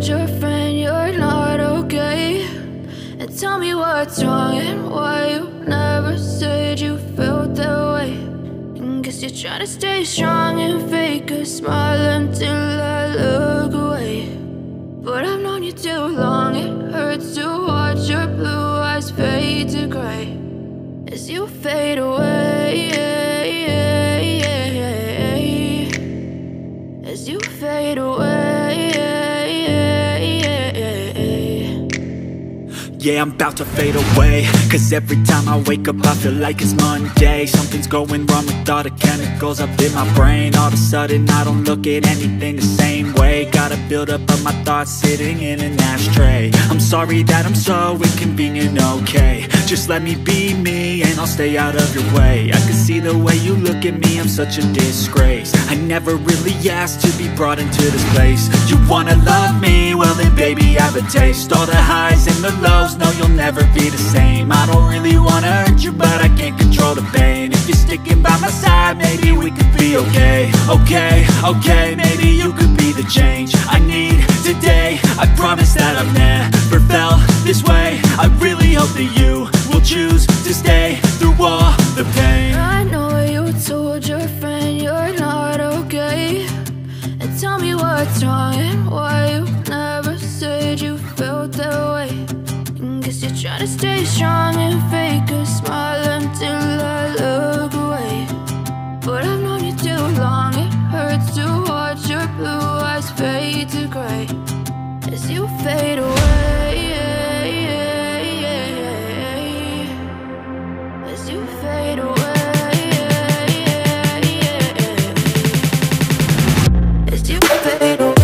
told your friend you're not okay? And tell me what's wrong and why you never said you felt that way. And guess you're trying to stay strong and fake a smile until I look away. But I've known you too long, it hurts to watch your blue eyes fade to gray as you fade away, as you fade away. Yeah, I'm about to fade away, cause every time I wake up I feel like it's Monday. Something's going wrong with all the chemicals up in my brain. All of a sudden I don't look at anything the same way. Got a buildup of my thoughts sitting in an ashtray. I'm sorry that I'm so inconvenient, okay? Just let me be me and I'll stay out of your way. I can see the way you look at me, I'm such a disgrace. I never really asked to be brought into this place. You wanna love me? Well then baby, have a taste. All the highs and the lows, no, you'll never be the same. I don't really wanna hurt you, but I can't control the pain. If you're sticking by my side, maybe we could be okay. Okay, maybe you could be the change I need today. I promise that I've never felt this way. I really hope that you will choose to stay through all the pain. I know you told your friend you're not okay. And tell me what's wrong and why you never said you felt that way. Guess you're trying to stay strong and fake a smile until I look away. But I've known you too long, it hurts to watch your blue eyes fade to gray as you fade away, as you fade away, as you fade away.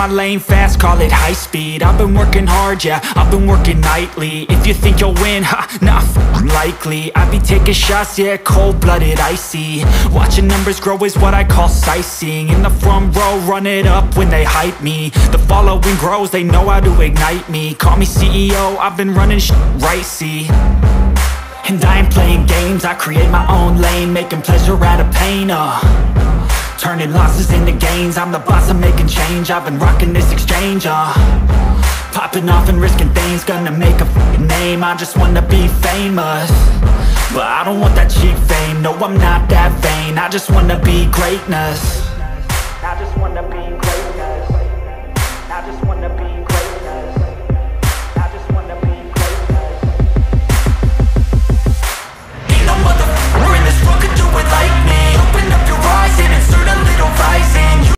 my lane fast, call it high speed. I've been working hard, yeah, I've been working nightly. If you think you'll win, ha, not likely. I be taking shots, yeah, cold-blooded, icy. Watching numbers grow is what I call sightseeing. In the front row, run it up when they hype me. The following grows, they know how to ignite me. Call me CEO, I've been running right, see. And I ain't playing games, I create my own lane, making pleasure out of pain, turning losses into gains. I'm the boss, I'm making change. I've been rocking this exchange, popping off and risking things. Gonna make a name, I just wanna be famous. But I don't want that cheap fame, no I'm not that vain. I just wanna be greatness.